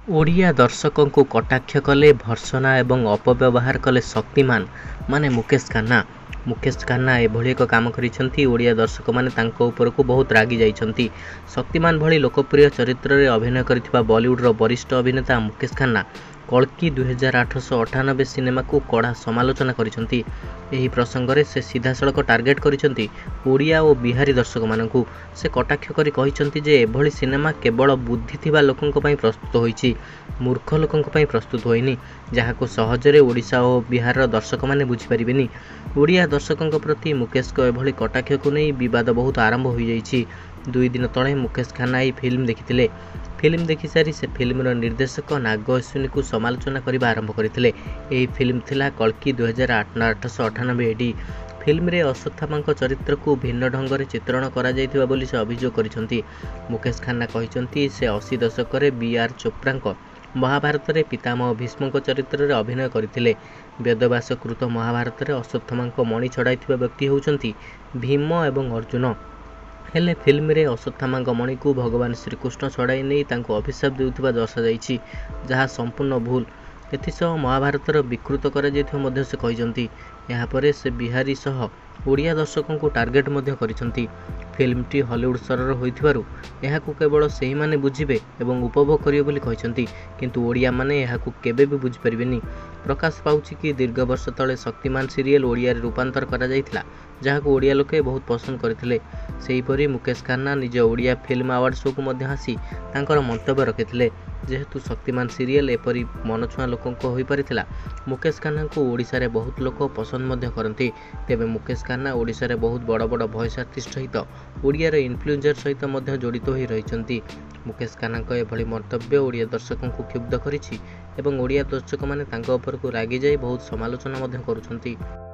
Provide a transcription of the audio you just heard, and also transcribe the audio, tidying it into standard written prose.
ଓଡ଼ିଆ ଦର୍ଶକଙ୍କୁ କଟାକ୍ଷ କଲେ ଭର୍ତ୍ସନା ଏବଂ ଅପବ୍ୟବହାର କଲେ ଶକ୍ତିମାନ ମାନେ ମୁକେଶ ଖାନ୍ନା। ମୁକେଶ ଖାନ୍ନା ଏଭଳି ଏକ କାମ କରିଛନ୍ତି, ଓଡ଼ିଆ ଦର୍ଶକମାନେ ତାଙ୍କ ଉପରକୁ ବହୁତ ରାଗି ଯାଇଛନ୍ତି। ଶକ୍ତିମାନ ଭଳି ଲୋକପ୍ରିୟ ଚରିତ୍ରରେ ଅଭିନୟ କରିଥିବା ବଲିଉଡର ବରିଷ୍ଠ ଅଭିନେତା ମୁକେଶ ଖାନ୍ନା କଳ୍କି 2898 ସିନେମାକୁ କଡ଼ା ସମାଲୋଚନା କରିଛନ୍ତି। ଏହି ପ୍ରସଙ୍ଗରେ ସେ ସିଧାସଳଖ ଟାର୍ଗେଟ କରିଛନ୍ତି ଓଡ଼ିଆ ଓ ବିହାରୀ ଦର୍ଶକମାନଙ୍କୁ। ସେ କଟାକ୍ଷ କରି କହିଛନ୍ତି ଯେ ଏଭଳି ସିନେମା କେବଳ ବୁଦ୍ଧି ଥିବା ଲୋକଙ୍କ ପାଇଁ ପ୍ରସ୍ତୁତ ହୋଇଛି, ମୂର୍ଖ ଲୋକଙ୍କ ପାଇଁ ପ୍ରସ୍ତୁତ ହୋଇନି, ଯାହାକୁ ସହଜରେ ଓଡ଼ିଶା ଓ ବିହାରର ଦର୍ଶକମାନେ ବୁଝିପାରିବେନି। ଓଡ଼ିଆ ଦର୍ଶକଙ୍କ ପ୍ରତି ମୁକେଶଙ୍କ ଏଭଳି କଟାକ୍ଷକୁ ନେଇ ବିବାଦ ବହୁତ ଆରମ୍ଭ ହୋଇଯାଇଛି। 2 ଦିନ ତଳେ ମୁକେଶ ଖାନ୍ନା ଏହି ଫିଲ୍ମ ଦେଖିଥିଲେ। ଫିଲ୍ମ ଦେଖିସାରି ସେ ଫିଲ୍ମର ନିର୍ଦ୍ଦେଶକ ନାଗ ଅଶ୍ୱିନୀଙ୍କୁ ସମାଲୋଚନା କରିବା ଆରମ୍ଭ କରିଥିଲେ। ଏହି ଫିଲ୍ମ ଥିଲା କଳ୍କି 2898 AD। ଫିଲ୍ମରେ ଅଶ୍ୱତ୍ଥାମାଙ୍କ ଚରିତ୍ରକୁ ଭିନ୍ନ ଢଙ୍ଗରେ ଚିତ୍ରଣ କରାଯାଇଥିବା ବୋଲି ସେ ଅଭିଯୋଗ କରିଛନ୍ତି। ମୁକେଶ ଖାନ୍ନା କହିଛନ୍ତି ସେ 80 ଦଶକରେ B.R. ଚୋପ୍ରାଙ୍କ ମହାଭାରତରେ ପିତାମହ ଭୀଷ୍ମଙ୍କ ଚରିତ୍ରରେ ଅଭିନୟ କରିଥିଲେ। ବେଦବ୍ୟାସକୃତ ମହାଭାରତରେ ଅଶ୍ୱତ୍ଥାମାଙ୍କ ମଣି ଛଡ଼ାଇଥିବା ବ୍ୟକ୍ତି ହେଉଛନ୍ତି ଭୀମ ଏବଂ ଅର୍ଜୁନ। ହେଲେ ଫିଲ୍ମରେ ଅଶ୍ୱତ୍ଥାମାଙ୍କ ମଣିକୁ ଭଗବାନ ଶ୍ରୀକୃଷ୍ଣ ଛଡ଼ାଇ ନେଇ ତାଙ୍କୁ ଅଭିଶାପ ଦେଉଥିବା ଦର୍ଶାଯାଇଛି, ଯାହା ସମ୍ପୂର୍ଣ୍ଣ ଭୁଲ। ଏଥିସହ ମହାଭାରତର ବିକୃତ କରାଯାଇଥିବା ମଧ୍ୟ ସେ କହିଛନ୍ତି। ଏହାପରେ ସେ ବିହାରୀ ସହ ଓଡ଼ିଆ ଦର୍ଶକଙ୍କୁ ଟାର୍ଗେଟ ମଧ୍ୟ କରିଛନ୍ତି। ଫିଲ୍ମଟି ହଲିଉଡ୍ ସ୍ତରର ହୋଇଥିବାରୁ ଏହାକୁ କେବଳ ସେହିମାନେ ବୁଝିବେ ଏବଂ ଉପଭୋଗ କରିବେ ବୋଲି କହିଛନ୍ତି, କିନ୍ତୁ ଓଡ଼ିଆମାନେ ଏହାକୁ କେବେ ବି ବୁଝିପାରିବେନି। ପ୍ରକାଶ ପାଉଛି କି ଦୀର୍ଘ ବର୍ଷ ତଳେ ଶକ୍ତିମାନ ସିରିଏଲ ଓଡ଼ିଆରେ ରୂପାନ୍ତର କରାଯାଇଥିଲା, ଯାହାକୁ ଓଡ଼ିଆ ଲୋକେ ବହୁତ ପସନ୍ଦ କରିଥିଲେ। ସେହିପରି ମୁକେଶ ଖାନ୍ନା ନିଜ ଓଡ଼ିଆ ଫିଲ୍ମ ଆୱାର୍ଡ ଶୋକୁ ମଧ୍ୟ ଆସି ତାଙ୍କର ମନ୍ତବ୍ୟ ରଖିଥିଲେ। ଯେହେତୁ ଶକ୍ତିମାନ ସିରିଏଲ ଏପରି ମନଛୁଆଁ ଲୋକଙ୍କ ହୋଇପାରିଥିଲା, ମୁକେଶ ଖାନ୍ନାଙ୍କୁ ଓଡ଼ିଶାରେ ବହୁତ ଲୋକ ପସନ୍ଦ ମଧ୍ୟ କରନ୍ତି। ତେବେ ମୁକେଶ ଖାନ୍ନା ଓଡ଼ିଶାରେ ବହୁତ ବଡ଼ ବଡ଼ ଭଏସ୍ ଆର୍ଟିଷ୍ଟ ସହିତ ଓଡ଼ିଆର ଇନଫ୍ଲୁଏନ୍ସର ସହିତ ମଧ୍ୟ ଜଡ଼ିତ ହୋଇ ରହିଛନ୍ତି। ମୁକେଶ ଖାନ୍ନାଙ୍କ ଏଭଳି ମନ୍ତବ୍ୟ ଓଡ଼ିଆ ଦର୍ଶକଙ୍କୁ କ୍ଷୁବ୍ଧ କରିଛି ଏବଂ ଓଡ଼ିଆ ଦର୍ଶକମାନେ ତାଙ୍କ ଉପରକୁ ରାଗିଯାଇ ବହୁତ ସମାଲୋଚନା ମଧ୍ୟ କରୁଛନ୍ତି।